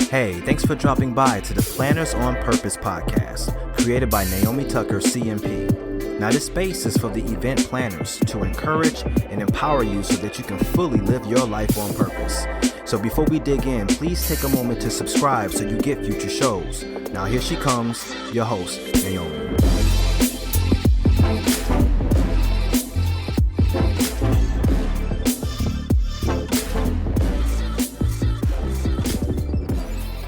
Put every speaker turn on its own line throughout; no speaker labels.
Hey, thanks for dropping by to the Planners on Purpose podcast, created by Naomi Tucker, CMP. Now, this space is for the event planners to encourage and empower you so that you can fully live your life on purpose. So before we dig in, please take a moment to subscribe so you get future shows. Now, here she comes, your host, Naomi.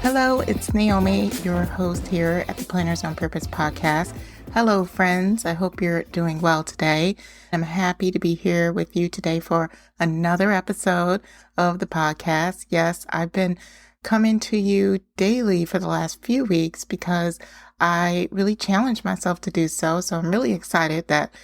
Hello, it's Naomi, your host here at the Planners on Purpose podcast. Hello, friends. I hope you're doing well today. I'm happy to be here with you today for another episode of the podcast. Yes, I've been coming to you daily for the last few weeks because I really challenged myself to do so. So I'm really excited that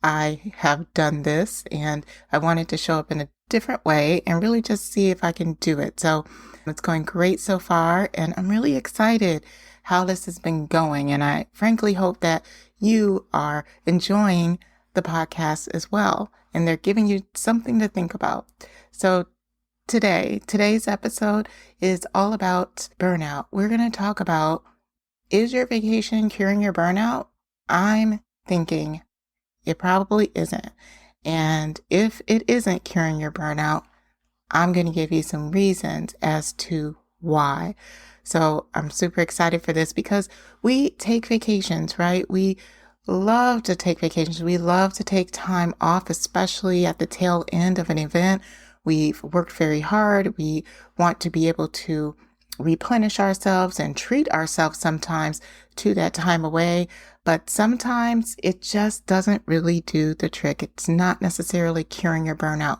I have done this, and I wanted to show up in a different way and really just see if I can do it. So it's going great so far, and I'm really excited how this has been going. And I frankly hope that you are enjoying the podcast as well, and they're giving you something to think about. So today's episode is all about burnout. We're going to talk about, is your vacation curing your burnout? I'm thinking it probably isn't. And if it isn't curing your burnout, I'm going to give you some reasons as to why. So I'm super excited for this because we take vacations, right? We love to take vacations. We love to take time off, especially at the tail end of an event. We've worked very hard. We want to be able to replenish ourselves and treat ourselves sometimes to that time away. But sometimes it just doesn't really do the trick. It's not necessarily curing your burnout.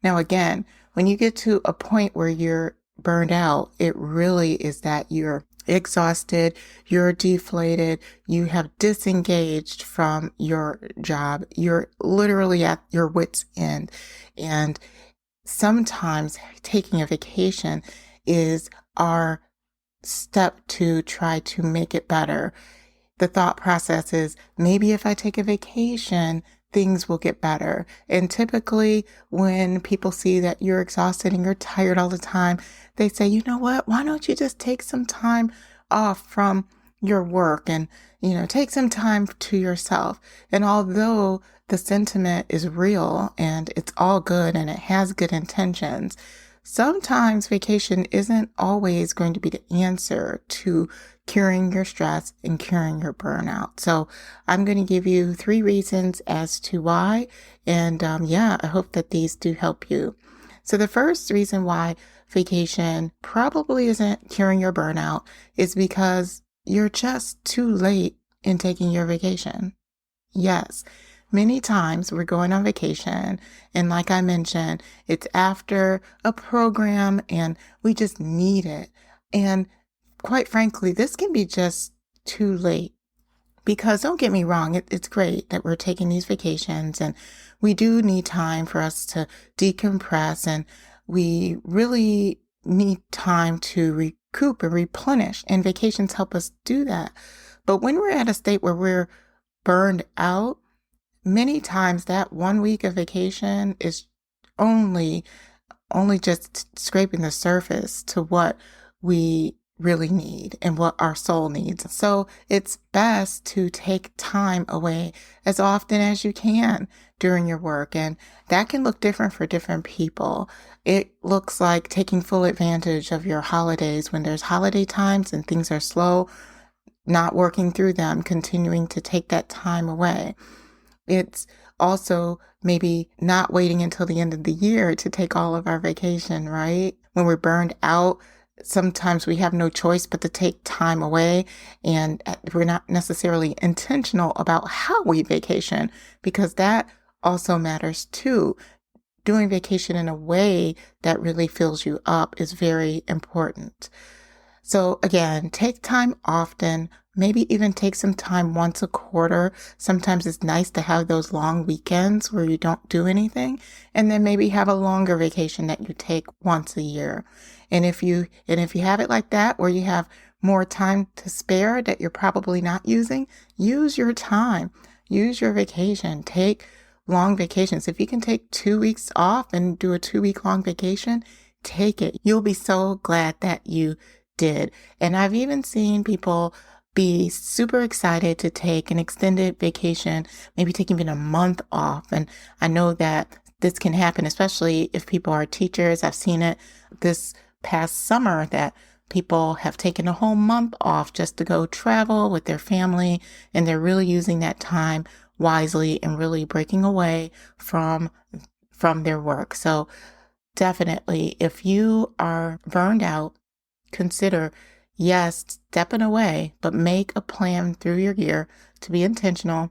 Now, again, when you get to a point where you're burned out, it really is that you're exhausted, you're deflated, you have disengaged from your job. You're literally at your wit's end. And sometimes taking a vacation is our step to try to make it better. The thought process is, maybe if I take a vacation, things will get better. And typically when people see that you're exhausted and you're tired all the time, they say, you know what, why don't you just take some time off from your work and, take some time to yourself. And although the sentiment is real and it's all good and it has good intentions, sometimes vacation isn't always going to be the answer to curing your stress and curing your burnout. So I'm going to give you 3 reasons as to why. And I hope that these do help you. So the first reason why vacation probably isn't curing your burnout is because you're just too late in taking your vacation. Yes. Many times we're going on vacation, and like I mentioned, it's after a program and we just need it. And quite frankly, this can be just too late, because don't get me wrong, it's great that we're taking these vacations and we do need time for us to decompress, and we really need time to recoup and replenish, and vacations help us do that. But when we're at a state where we're burned out, many times that 1 week of vacation is only just scraping the surface to what we really need and what our soul needs. So it's best to take time away as often as you can during your work. And that can look different for different people. It looks like taking full advantage of your holidays when there's holiday times and things are slow, not working through them, continuing to take that time away. It's also maybe not waiting until the end of the year to take all of our vacation, right? When we're burned out, sometimes we have no choice but to take time away, and we're not necessarily intentional about how we vacation, because that also matters too. Doing vacation in a way that really fills you up is very important. So again, take time often, maybe even take some time once a quarter. Sometimes it's nice to have those long weekends where you don't do anything, and then maybe have a longer vacation that you take once a year. And if you have it like that, where you have more time to spare that you're probably not using, use your time Use your vacation. Take long vacations. If you can take 2 weeks off and do a 2-week long vacation, take it. You'll be so glad that you did. And I've even seen people be super excited to take an extended vacation, maybe take even a month off. And I know that this can happen, especially if people are teachers. I've seen it this past summer that people have taken a whole month off just to go travel with their family, and they're really using that time wisely and really breaking away from their work. So definitely, if you are burned out, consider, yes, stepping away, but make a plan through your year to be intentional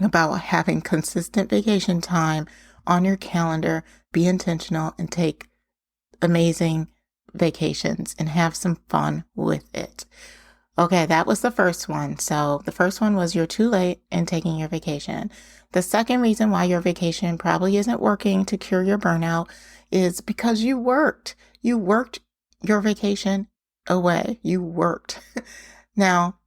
about having consistent vacation time on your calendar. Be intentional and take amazing vacations and have some fun with it. Okay, that was the first one. So the first one was you're too late in taking your vacation. The second reason why your vacation probably isn't working to cure your burnout is because you worked. You worked your vacation away. You worked. Now,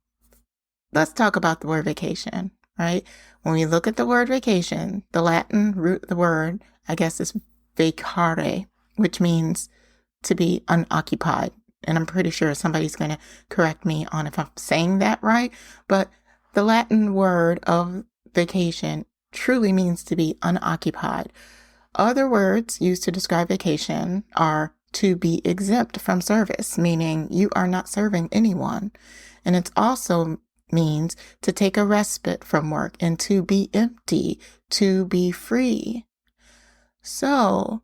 let's talk about the word vacation, right? When we look at the word vacation, the Latin root of the word, I guess, is vacare, which means to be unoccupied. And I'm pretty sure somebody's going to correct me on if I'm saying that right. But the Latin word of vacation truly means to be unoccupied. Other words used to describe vacation are to be exempt from service, meaning you are not serving anyone. And it also means to take a respite from work and to be empty, to be free. So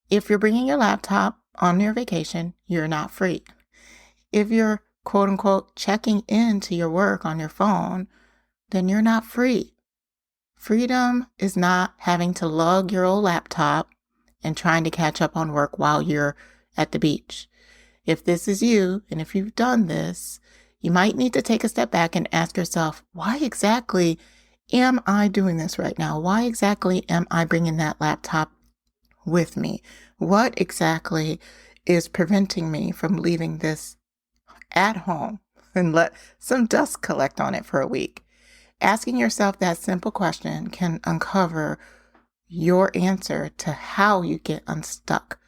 if you're bringing your laptop on your vacation, you're not free. If you're quote unquote checking into your work on your phone, then you're not free. Freedom is not having to lug your old laptop and trying to catch up on work while you're at the beach. If this is you, and if you've done this, you might need to take a step back and ask yourself, why exactly am I doing this right now? Why exactly am I bringing that laptop with me? What exactly is preventing me from leaving this at home and let some dust collect on it for a week? Asking yourself that simple question can uncover your answer to how you get unstuck,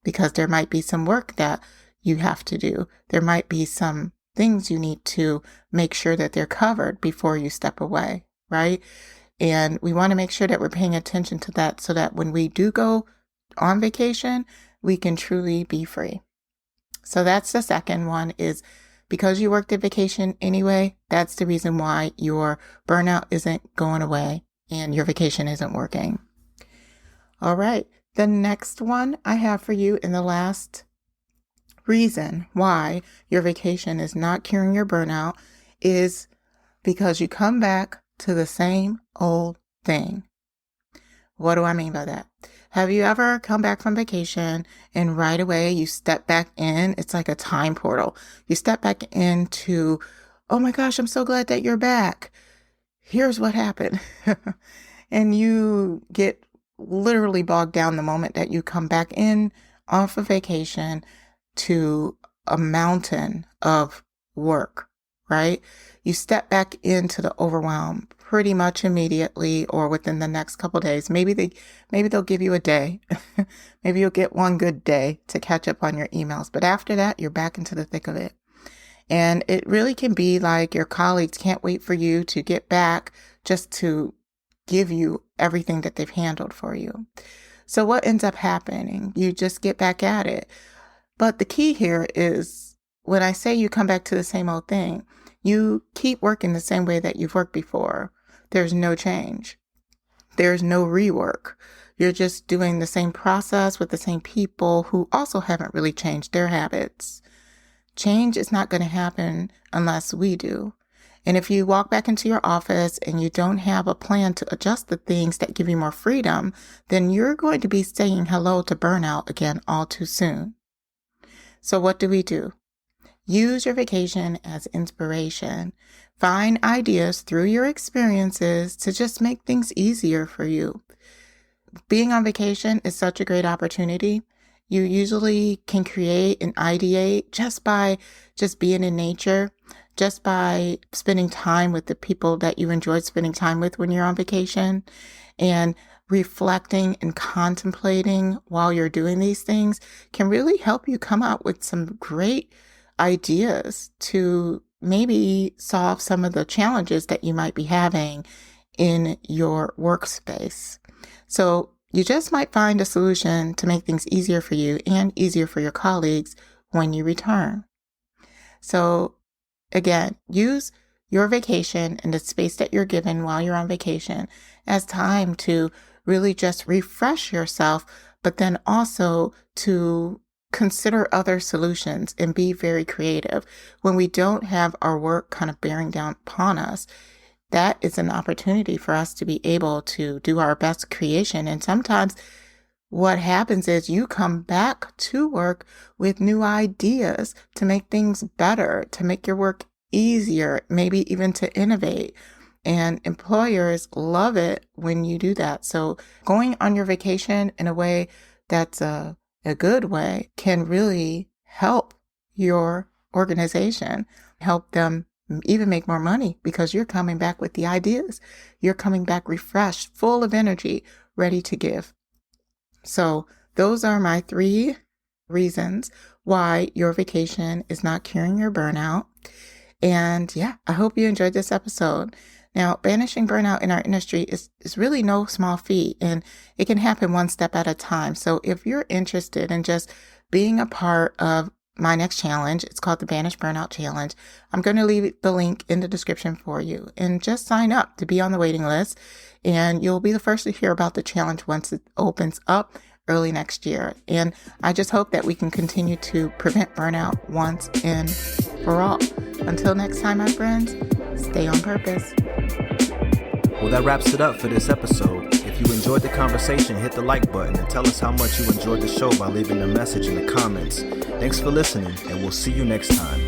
because there might be some work that you have to do. There might be some things you need to make sure that they're covered before you step away, right? And we want to make sure that we're paying attention to that so that when we do go on vacation, we can truly be free. So that's the second one, is because you worked at vacation anyway, that's the reason why your burnout isn't going away and your vacation isn't working. All right. The next one I have for you, and the last reason why your vacation is not curing your burnout, is because you come back to the same old thing. What do I mean by that? Have you ever come back from vacation and right away you step back in? It's like a time portal. You step back into, oh my gosh, I'm so glad that you're back. Here's what happened. And you get literally bogged down the moment that you come back in off of vacation to a mountain of work, right? You step back into the overwhelm pretty much immediately or within the next couple of days. Maybe they'll give you a day. Maybe you'll get one good day to catch up on your emails. But after that, you're back into the thick of it. And it really can be like your colleagues can't wait for you to get back just to give you everything that they've handled for you. So what ends up happening? You just get back at it. But the key here is, when I say you come back to the same old thing, you keep working the same way that you've worked before. There's no change. There's no rework. You're just doing the same process with the same people who also haven't really changed their habits. Change is not going to happen unless we do. And if you walk back into your office and you don't have a plan to adjust the things that give you more freedom, then you're going to be saying hello to burnout again all too soon. So what do? Use your vacation as inspiration. Find ideas through your experiences to just make things easier for you. Being on vacation is such a great opportunity. You usually can create and ideate just by being in nature. just by spending time with the people that you enjoyed spending time with when you're on vacation, and reflecting and contemplating while you're doing these things can really help you come up with some great ideas to maybe solve some of the challenges that you might be having in your workspace. So you just might find a solution to make things easier for you and easier for your colleagues when you return. So again, use your vacation and the space that you're given while you're on vacation as time to really just refresh yourself, but then also to consider other solutions and be very creative. When we don't have our work kind of bearing down upon us, that is an opportunity for us to be able to do our best creation. And sometimes what happens is you come back to work with new ideas to make things better, to make your work easier, maybe even to innovate. And employers love it when you do that. So going on your vacation in a way that's a good way can really help your organization, help them even make more money because you're coming back with the ideas. You're coming back refreshed, full of energy, ready to give. So those are my 3 reasons why your vacation is not curing your burnout. And yeah, I hope you enjoyed this episode. Now, banishing burnout in our industry is really no small feat, and it can happen one step at a time. So if you're interested in just being a part of my next challenge, it's called the Banish Burnout Challenge. I'm going to leave the link in the description for you, and just sign up to be on the waiting list, and you'll be the first to hear about the challenge once it opens up early next year. And I just hope that we can continue to prevent burnout once and for all. Until next time, my friends, stay on purpose.
Well, that wraps it up for this episode. If you enjoyed the conversation, hit the like button and tell us how much you enjoyed the show by leaving a message in the comments. Thanks for listening, and we'll see you next time.